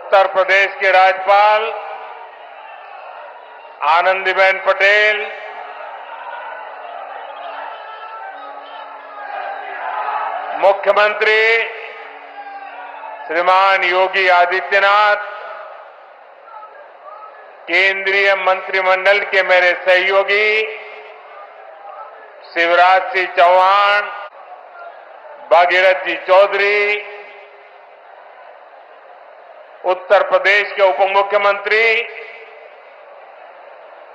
उत्तर प्रदेश के राज्यपाल आनंदीबेन पटेल, मुख्यमंत्री श्रीमान योगी आदित्यनाथ, केंद्रीय मंत्रिमंडल के मेरे सहयोगी शिवराज सिंह चौहान, भागीरथ जी चौधरी, उत्तर प्रदेश के उप मुख्यमंत्री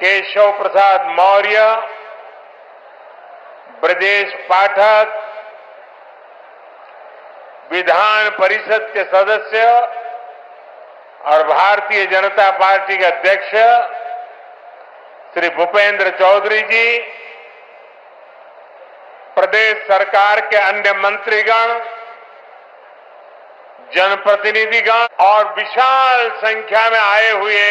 केशव प्रसाद मौर्य, ब्रजेश पाठक, विधान परिषद के सदस्य और भारतीय जनता पार्टी के अध्यक्ष श्री भूपेंद्र चौधरी जी, प्रदेश सरकार के अन्य मंत्रीगण, जनप्रतिनिधिगण और विशाल संख्या में आए हुए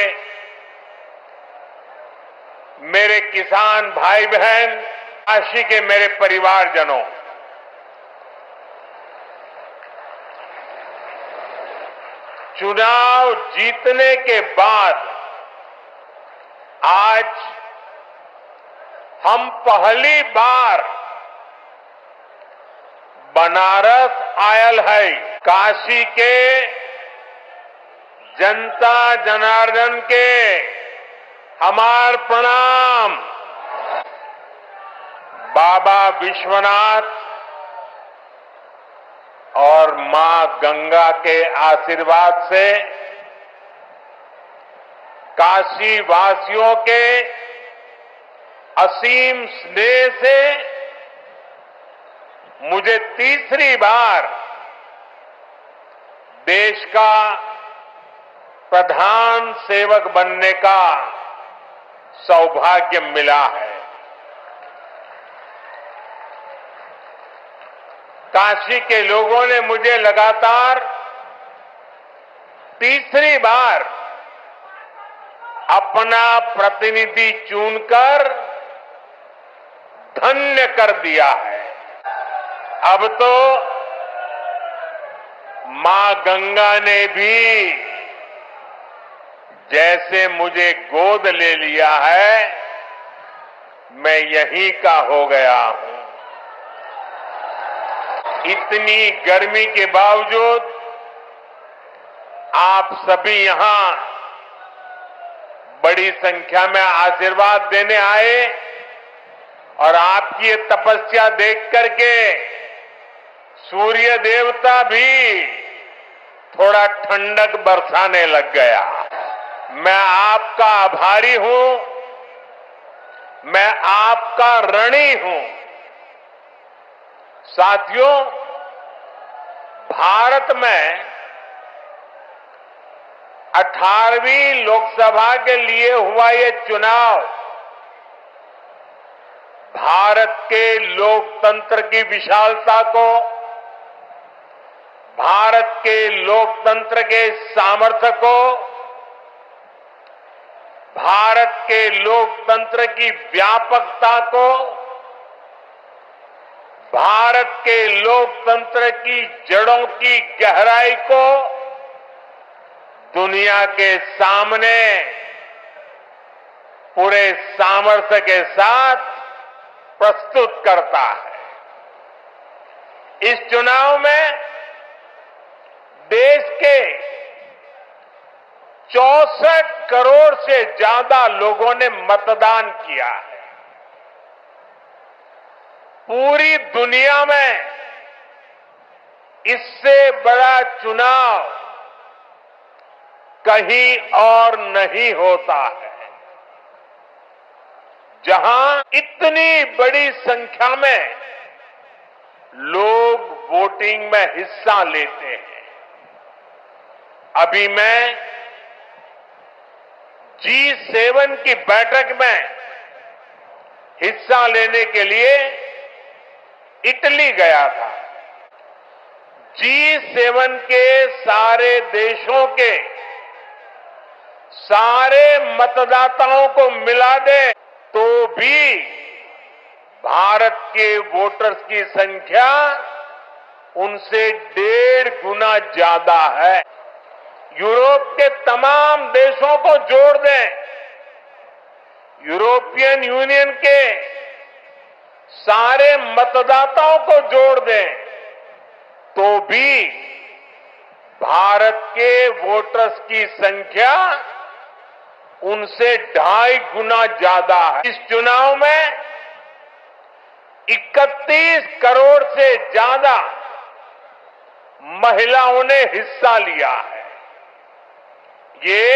मेरे किसान भाई बहन, काशी के मेरे परिवारजनों, चुनाव जीतने के बाद आज हम पहली बार बनारस आयल है। काशी के जनता जनार्दन के हमार प्रणाम। बाबा विश्वनाथ और मां गंगा के आशीर्वाद से काशी वासियों के असीम स्नेह से मुझे तीसरी बार देश का प्रधान सेवक बनने का सौभाग्य मिला है। काशी के लोगों ने मुझे लगातार तीसरी बार अपना प्रतिनिधि चुनकर धन्य कर दिया है। अब तो मां गंगा ने भी जैसे मुझे गोद ले लिया है, मैं यहीं का हो गया हूं। इतनी गर्मी के बावजूद आप सभी यहां बड़ी संख्या में आशीर्वाद देने आए और आपकी ये तपस्या देख करके सूर्य देवता भी थोड़ा ठंडक बरसाने लग गया। मैं आपका आभारी हूं, मैं आपका ऋणी हूं। साथियों, भारत में 18वीं लोकसभा के लिए हुआ ये चुनाव भारत के लोकतंत्र की विशालता को, भारत के लोकतंत्र के सामर्थ्य को, भारत के लोकतंत्र की व्यापकता को, भारत के लोकतंत्र की जड़ों की गहराई को दुनिया के सामने पूरे सामर्थ्य के साथ प्रस्तुत करता है। इस चुनाव में देश के 64 करोड़ से ज्यादा लोगों ने मतदान किया है। पूरी दुनिया में इससे बड़ा चुनाव कहीं और नहीं होता है, जहां इतनी बड़ी संख्या में लोग वोटिंग में हिस्सा लेते हैं। अभी मैं G7 की बैठक में हिस्सा लेने के लिए इटली गया था। G7 के सारे देशों के सारे मतदाताओं को मिला दे तो भी भारत के वोटर्स की संख्या उनसे 1.5 गुना ज्यादा है। यूरोप के तमाम देशों को जोड़ दें, यूरोपियन यूनियन के सारे मतदाताओं को जोड़ दें, तो भी भारत के वोटर्स की संख्या उनसे 2.5 गुना ज्यादा है। इस चुनाव में 31 करोड़ से ज्यादा महिलाओं ने हिस्सा लिया है। ये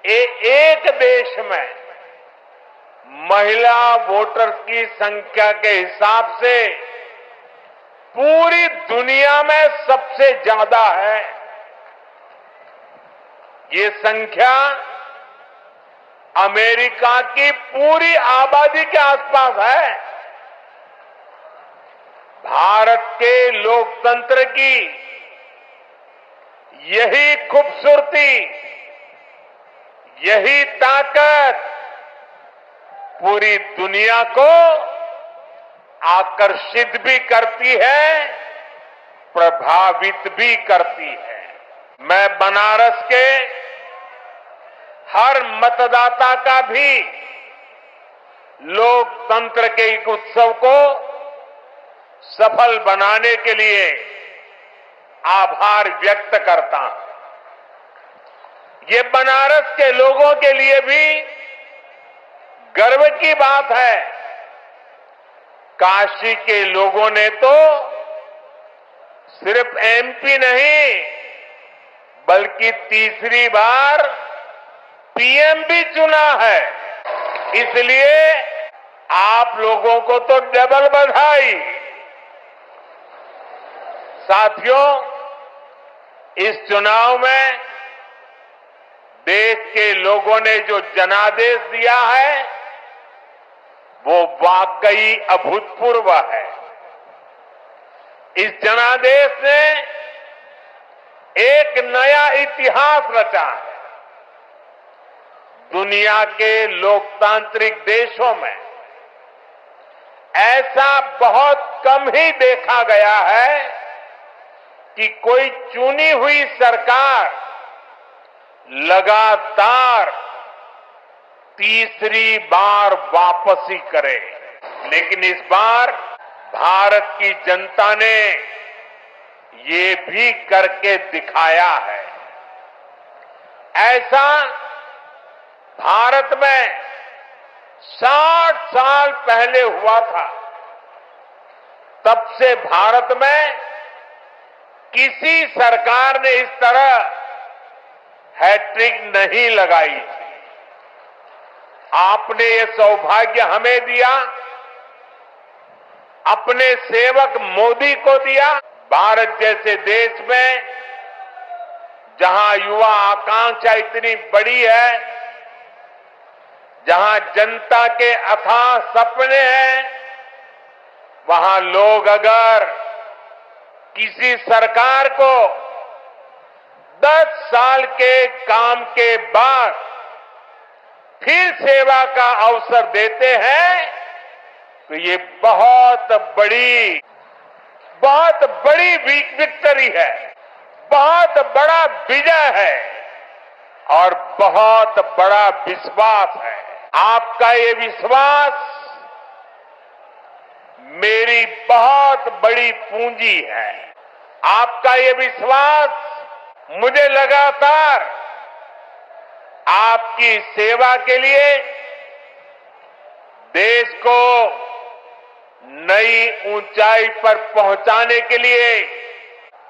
एक देश में महिला वोटर्स की संख्या के हिसाब से पूरी दुनिया में सबसे ज्यादा है। ये संख्या अमेरिका की पूरी आबादी के आसपास है। भारत के लोकतंत्र की यही खूबसूरती, यही ताकत पूरी दुनिया को आकर्षित भी करती है, प्रभावित भी करती है। मैं बनारस के हर मतदाता का भी लोकतंत्र के एक उत्सव को सफल बनाने के लिए आभार व्यक्त करता हूं। ये बनारस के लोगों के लिए भी गर्व की बात है। काशी के लोगों ने तो सिर्फ एमपी नहीं, बल्कि तीसरी बार पीएम भी चुना है। इसलिए आप लोगों को तो डबल बधाई। साथियों, इस चुनाव में देश के लोगों ने जो जनादेश दिया है वो वाकई अभूतपूर्व है। इस जनादेश ने एक नया इतिहास रचा है। दुनिया के लोकतांत्रिक देशों में ऐसा बहुत कम ही देखा गया है कि कोई चुनी हुई सरकार लगातार तीसरी बार वापसी करे। लेकिन इस बार भारत की जनता ने ये भी करके दिखाया है। ऐसा भारत में 60 साल पहले हुआ था। तब से भारत में किसी सरकार ने इस तरह हैट्रिक नहीं लगाई। आपने ये सौभाग्य हमें दिया, अपने सेवक मोदी को दिया। भारत जैसे देश में जहां युवा आकांक्षा इतनी बड़ी है, जहां जनता के अथाह सपने हैं, वहां लोग अगर किसी सरकार को 10 साल के काम के बाद फिर सेवा का अवसर देते हैं तो ये बहुत बड़ी विक्ट्री है, बहुत बड़ा विजय है और बहुत बड़ा विश्वास है। आपका ये विश्वास मेरी बहुत बड़ी पूंजी है। आपका ये विश्वास मुझे लगातार आपकी सेवा के लिए देश को नई ऊंचाई पर पहुंचाने के लिए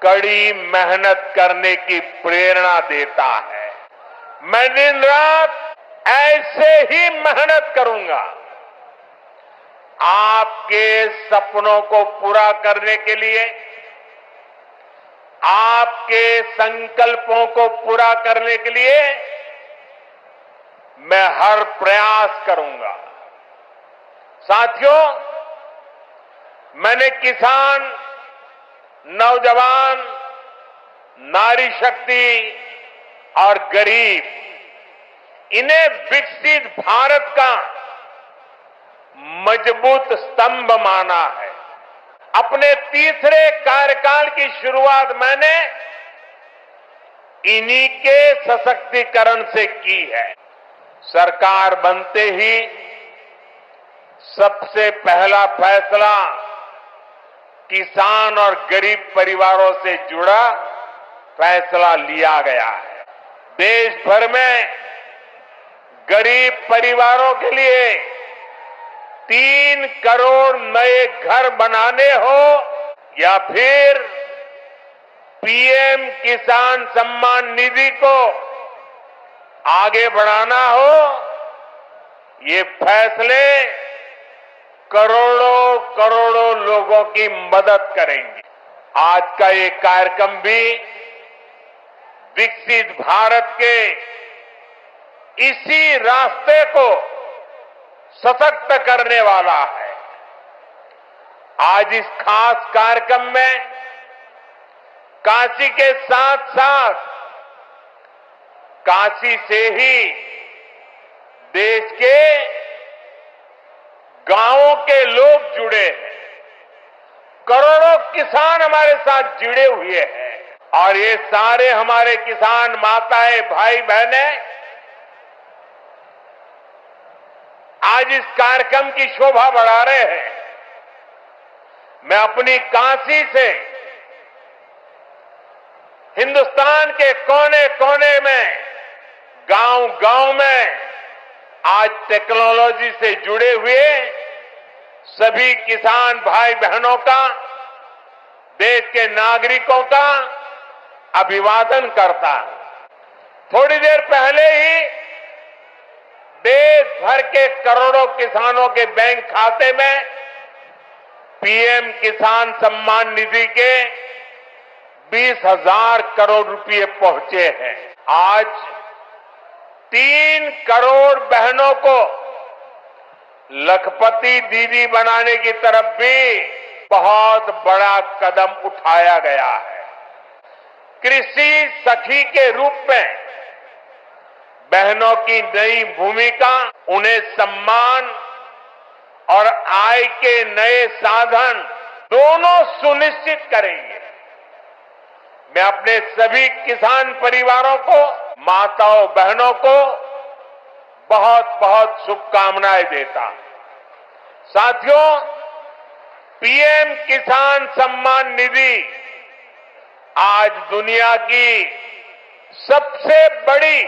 कड़ी मेहनत करने की प्रेरणा देता है। मैं दिन रात ऐसे ही मेहनत करूंगा आपके सपनों को पूरा करने के लिए, आपके संकल्पों को पूरा करने के लिए मैं हर प्रयास करूंगा। साथियों, मैंने किसान, नौजवान, नारी शक्ति और गरीब, इन्हें विकसित भारत का मजबूत स्तंभ माना है। अपने तीसरे कार्यकाल की शुरुआत मैंने इन्हीं के सशक्तिकरण से की है। सरकार बनते ही सबसे पहला फैसला किसान और गरीब परिवारों से जुड़ा फैसला लिया गया है। देश भर में गरीब परिवारों के लिए 3 करोड़ नए घर बनाने हो या फिर पीएम किसान सम्मान निधि को आगे बढ़ाना हो, ये फैसले करोड़ों करोड़ों लोगों की मदद करेंगे। आज का ये कार्यक्रम भी विकसित भारत के इसी रास्ते को सशक्त करने वाला है। आज इस खास कार्यक्रम में काशी के साथ साथ काशी से ही देश के गांवों के लोग जुड़े हैं। करोड़ों किसान हमारे साथ जुड़े हुए हैं और ये सारे हमारे किसान माताएं, भाई बहनें आज इस कार्यक्रम की शोभा बढ़ा रहे हैं। मैं अपनी काशी से हिंदुस्तान के कोने कोने में, गांव गांव में आज टेक्नोलॉजी से जुड़े हुए सभी किसान भाई बहनों का, देश के नागरिकों का अभिवादन करता हूं। थोड़ी देर पहले ही देश भर के करोड़ों किसानों के बैंक खाते में पीएम किसान सम्मान निधि के 20,000 करोड़ रुपए पहुंचे हैं। आज 3 करोड़ बहनों को लखपति दीदी बनाने की तरफ भी बहुत बड़ा कदम उठाया गया है। कृषि सखी के रूप में बहनों की नई भूमिका उन्हें सम्मान और आय के नए साधन दोनों सुनिश्चित करेंगे। मैं अपने सभी किसान परिवारों को, माताओं बहनों को बहुत बहुत शुभकामनाएं देता हूं। साथियों, पीएम किसान सम्मान निधि आज दुनिया की सबसे बड़ी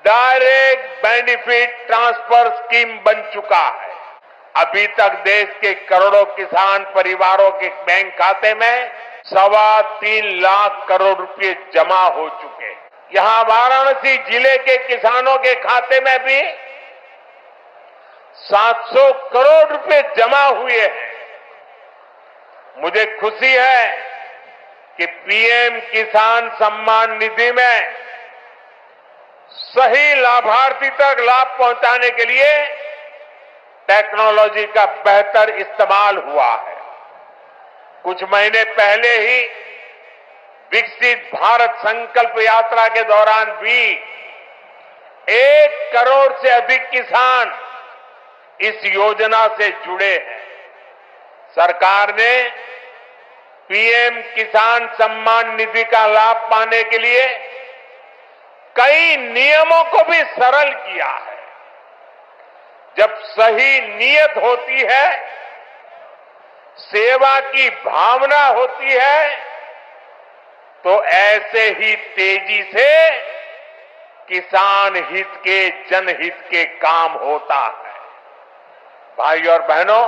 डायरेक्ट बेनिफिट ट्रांसफर स्कीम बन चुका है। अभी तक देश के करोड़ों किसान परिवारों के बैंक खाते में 3.25 लाख करोड़ रुपए जमा हो चुके हैं। यहां वाराणसी जिले के किसानों के खाते में भी 700 करोड़ रुपए जमा हुए हैं। मुझे खुशी है कि पीएम किसान सम्मान निधि में सही लाभार्थी तक लाभ पहुंचाने के लिए टेक्नोलॉजी का बेहतर इस्तेमाल हुआ है। कुछ महीने पहले ही विकसित भारत संकल्प यात्रा के दौरान भी 1 करोड़ से अधिक किसान इस योजना से जुड़े हैं। सरकार ने पीएम किसान सम्मान निधि का लाभ पाने के लिए कई नियमों को भी सरल किया है। जब सही नीयत होती है, सेवा की भावना होती है, तो ऐसे ही तेजी से किसान हित के, जनहित के काम होता है। भाई और बहनों,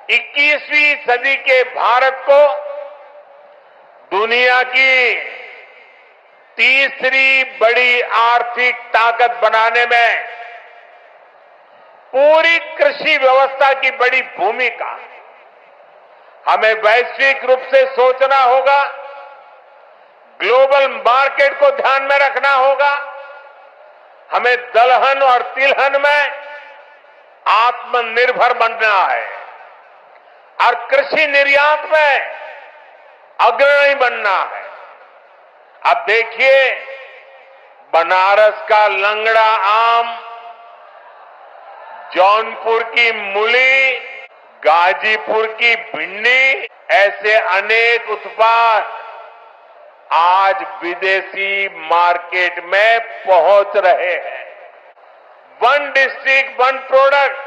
21वीं सदी के भारत को दुनिया की तीसरी बड़ी आर्थिक ताकत बनाने में पूरी कृषि व्यवस्था की बड़ी भूमिका। हमें वैश्विक रूप से सोचना होगा, ग्लोबल मार्केट को ध्यान में रखना होगा। हमें दलहन और तिलहन में आत्मनिर्भर बनना है और कृषि निर्यात में अग्रणी बनना है। अब देखिए, बनारस का लंगड़ा आम, जौनपुर की मूली, गाजीपुर की भिंडी, ऐसे अनेक उत्पाद आज विदेशी मार्केट में पहुंच रहे हैं। वन डिस्ट्रिक्ट वन प्रोडक्ट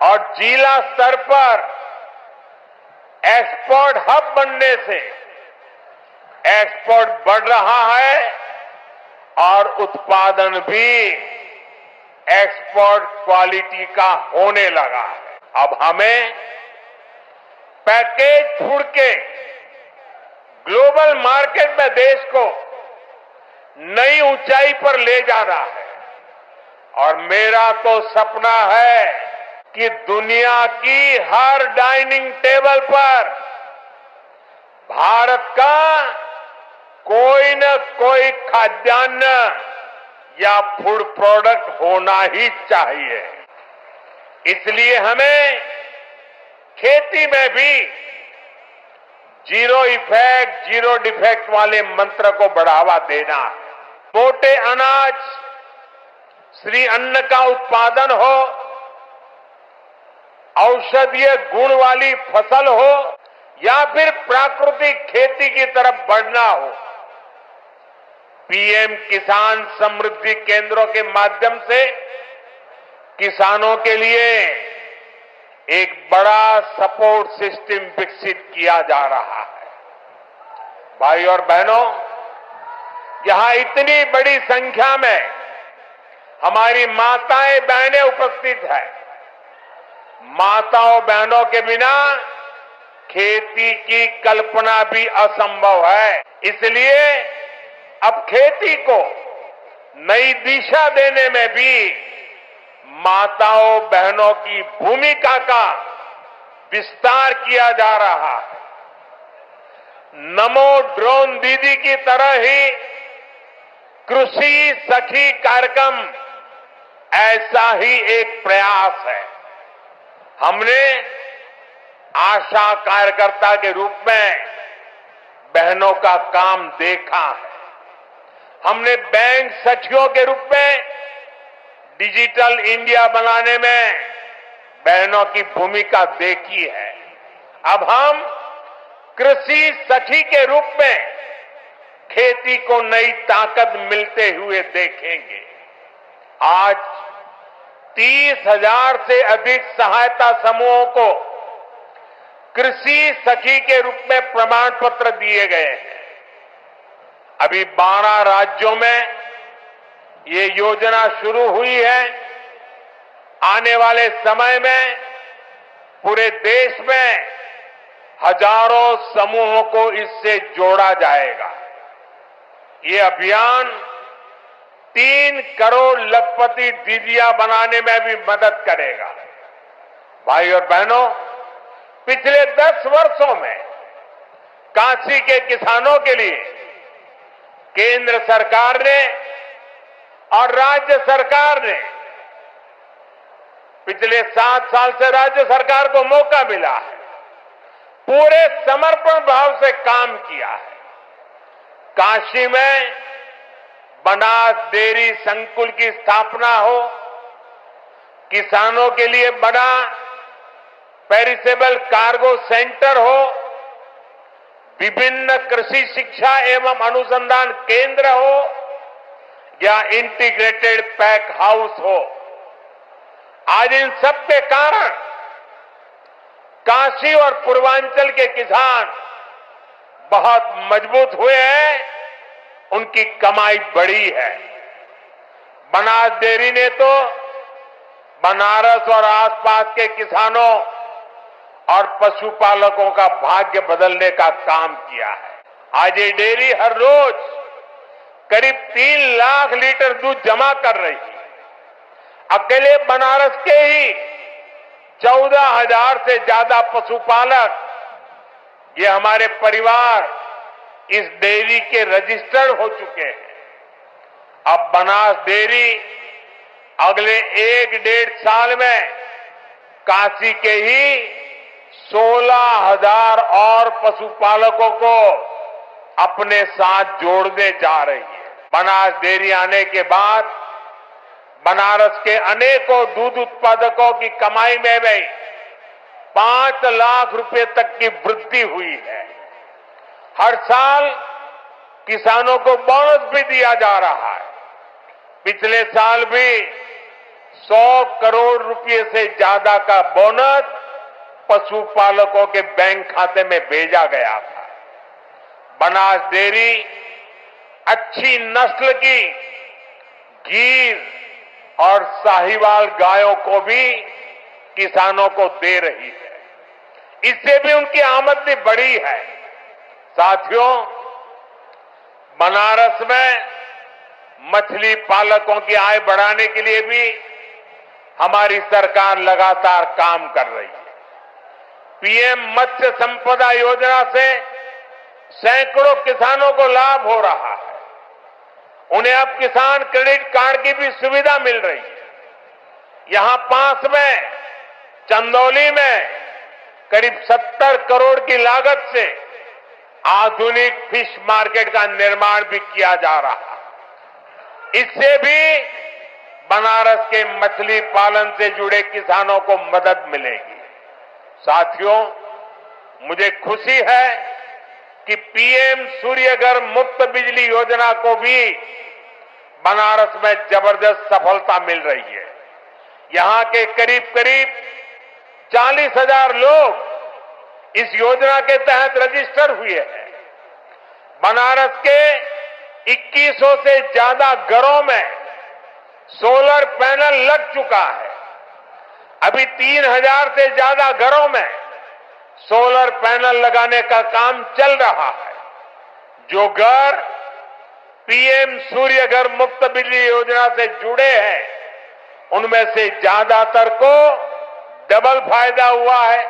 और जिला स्तर पर एक्सपोर्ट हब बनने से एक्सपोर्ट बढ़ रहा है और उत्पादन भी एक्सपोर्ट क्वालिटी का होने लगा है। अब हमें पैकेज फूड के ग्लोबल मार्केट में देश को नई ऊंचाई पर ले जाना है और मेरा तो सपना है कि दुनिया की हर डाइनिंग टेबल पर भारत का कोई न कोई खाद्यान्न या फूड प्रोडक्ट होना ही चाहिए। इसलिए हमें खेती में भी जीरो इफेक्ट जीरो डिफेक्ट वाले मंत्र को बढ़ावा देना है। मोटे अनाज श्री अन्न का उत्पादन हो, औषधीय गुण वाली फसल हो या फिर प्राकृतिक खेती की तरफ बढ़ना हो, पीएम किसान समृद्धि केंद्रों के माध्यम से किसानों के लिए एक बड़ा सपोर्ट सिस्टम विकसित किया जा रहा है। भाई और बहनों, यहां इतनी बड़ी संख्या में हमारी माताएं बहनें उपस्थित हैं। माताओं बहनों के बिना खेती की कल्पना भी असंभव है। इसलिए अब खेती को नई दिशा देने में भी माताओं बहनों की भूमिका का विस्तार किया जा रहा है। नमो ड्रोन दीदी की तरह ही कृषि सखी कार्यक्रम ऐसा ही एक प्रयास है। हमने आशा कार्यकर्ता के रूप में बहनों का काम देखा है। हमने बैंक सखियों के रूप में डिजिटल इंडिया बनाने में बहनों की भूमिका देखी है। अब हम कृषि सखी के रूप में खेती को नई ताकत मिलते हुए देखेंगे। आज 30,000 से अधिक सहायता समूहों को कृषि सखी के रूप में प्रमाण पत्र दिए गए हैं। अभी 12 राज्यों में ये योजना शुरू हुई है। आने वाले समय में पूरे देश में हजारों समूहों को इससे जोड़ा जाएगा। ये अभियान 3 करोड़ लखपति दीदियां बनाने में भी मदद करेगा। भाई और बहनों, पिछले 10 वर्षों में काशी के किसानों के लिए केंद्र सरकार ने और राज्य सरकार ने पिछले 7 साल से राज्य सरकार को मौका मिला है, पूरे समर्पण भाव से काम किया है। काशी में बनास डेयरी संकुल की स्थापना हो, किसानों के लिए बड़ा पेरिसेबल कार्गो सेंटर हो, विभिन्न कृषि शिक्षा एवं अनुसंधान केंद्र हो या इंटीग्रेटेड पैक हाउस हो, आज इन सब के कारण काशी और पूर्वांचल के किसान बहुत मजबूत हुए हैं, उनकी कमाई बढ़ी है। बनास डेयरी ने तो बनारस और आसपास के किसानों और पशुपालकों का भाग्य बदलने का काम किया है। आज ये डेयरी हर रोज करीब 3 लाख लीटर दूध जमा कर रही है। अकेले बनारस के ही 14,000 से ज्यादा पशुपालक, ये हमारे परिवार इस डेयरी के रजिस्टर्ड हो चुके हैं। अब बनास डेयरी अगले 1-1.5 साल में काशी के ही 16,000 और पशुपालकों को अपने साथ जोड़ने जा रही है। बनास डेयरी आने के बाद बनारस के अनेकों दूध उत्पादकों की कमाई में भी 5 लाख रुपए तक की वृद्धि हुई है। हर साल किसानों को बोनस भी दिया जा रहा है। पिछले साल भी 100 करोड़ रुपए से ज्यादा का बोनस पशुपालकों के बैंक खाते में भेजा गया था। बनास डेयरी अच्छी नस्ल की गीर और साहिवाल गायों को भी किसानों को दे रही है। इससे भी उनकी आमदनी बढ़ी है। साथियों, बनारस में मछली पालकों की आय बढ़ाने के लिए भी हमारी सरकार लगातार काम कर रही है। पीएम मत्स्य संपदा योजना से सैकड़ों किसानों को लाभ हो रहा है। उन्हें अब किसान क्रेडिट कार्ड की भी सुविधा मिल रही है। यहां पास में चंदौली में करीब 70 करोड़ की लागत से आधुनिक फिश मार्केट का निर्माण भी किया जा रहा है। इससे भी बनारस के मछली पालन से जुड़े किसानों को मदद मिलेगी। साथियों, मुझे खुशी है कि पीएम सूर्यघर मुफ्त बिजली योजना को भी बनारस में जबरदस्त सफलता मिल रही है। यहां के करीब 40,000 लोग इस योजना के तहत रजिस्टर हुए हैं। बनारस के 2100 से ज्यादा घरों में सोलर पैनल लग चुका है। अभी 3000 से ज्यादा घरों में सोलर पैनल लगाने का काम चल रहा है। जो घर पीएम सूर्यघर मुफ्त बिजली योजना से जुड़े हैं, उनमें से ज्यादातर को डबल फायदा हुआ है।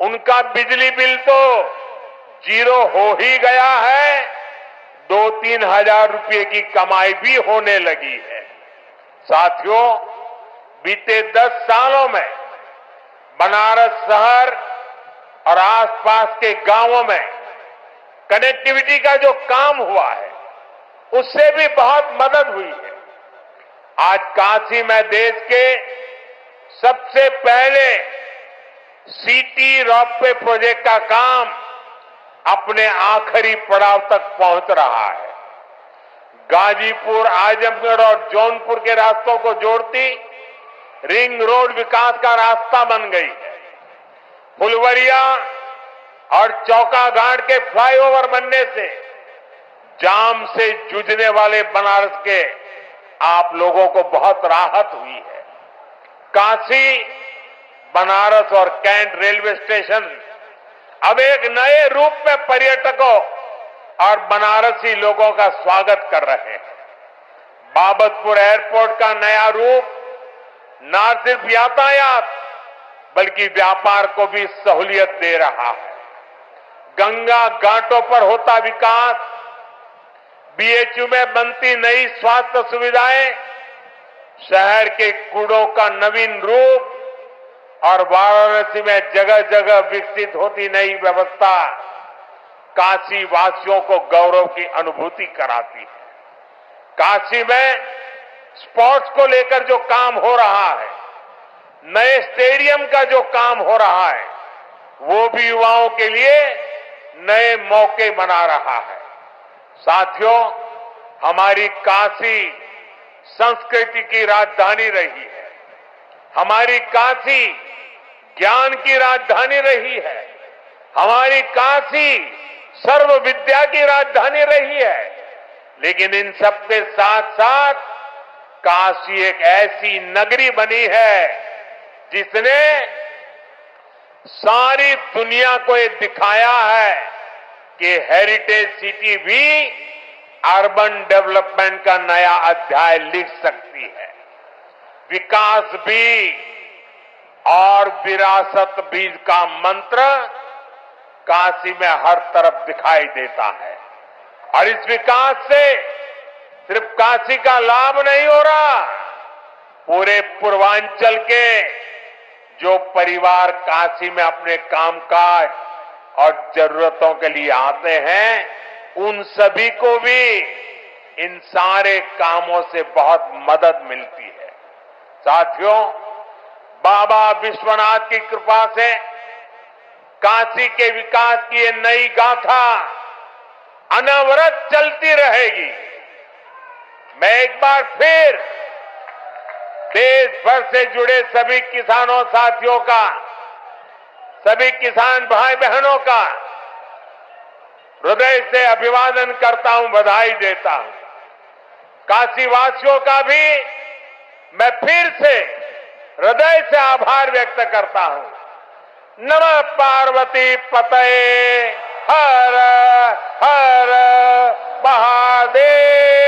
उनका बिजली बिल तो जीरो हो ही गया है, 2-3 हजार रुपए की कमाई भी होने लगी है। साथियों, बीते 10 सालों में बनारस शहर और आसपास के गांवों में कनेक्टिविटी का जो काम हुआ है, उससे भी बहुत मदद हुई है। आज काशी में देश के सबसे पहले सीटी रोपवे प्रोजेक्ट का काम अपने आखिरी पड़ाव तक पहुंच रहा है। गाजीपुर, आजमगढ़ और जौनपुर के रास्तों को जोड़ती रिंग रोड विकास का रास्ता बन गई है। फुलवरिया और चौका घाट के फ्लाईओवर बनने से जाम से जूझने वाले बनारस के आप लोगों को बहुत राहत हुई है। काशी, बनारस और कैंट रेलवे स्टेशन अब एक नए रूप में पर्यटकों और बनारसी लोगों का स्वागत कर रहे हैं। बाबतपुर एयरपोर्ट का नया रूप न सिर्फ यातायात बल्कि व्यापार को भी सहूलियत दे रहा है। गंगा घाटों पर होता विकास, बीएचयू में बनती नई स्वास्थ्य सुविधाएं, शहर के कूड़ों का नवीन रूप और वाराणसी में जगह जगह विकसित होती नई व्यवस्था काशी वासियों को गौरव की अनुभूति कराती है। काशी में स्पोर्ट्स को लेकर जो काम हो रहा है, नए स्टेडियम का जो काम हो रहा है, वो भी युवाओं के लिए नए मौके बना रहा है। साथियों, हमारी काशी संस्कृति की राजधानी रही है। हमारी काशी ज्ञान की राजधानी रही है। हमारी काशी सर्व विद्या की राजधानी रही है। लेकिन इन सबके साथ साथ काशी एक ऐसी नगरी बनी है जिसने सारी दुनिया को ये दिखाया है कि हेरिटेज सिटी भी अर्बन डेवलपमेंट का नया अध्याय लिख सकती है। विकास भी और विरासत भी का मंत्र काशी में हर तरफ दिखाई देता है। और इस विकास से सिर्फ काशी का लाभ नहीं हो रहा, पूरे पूर्वांचल के जो परिवार काशी में अपने कामकाज और जरूरतों के लिए आते हैं, उन सभी को भी इन सारे कामों से बहुत मदद मिलती है। साथियों, बाबा विश्वनाथ की कृपा से काशी के विकास की ये नई गाथा अनवरत चलती रहेगी। मैं एक बार फिर देश भर से जुड़े सभी किसानों साथियों का, सभी किसान भाई बहनों का हृदय से अभिवादन करता हूं, बधाई देता हूं। काशीवासियों का भी मैं फिर से हृदय से आभार व्यक्त करता हूं। नमः पार्वती पतये, हर हर महादेव।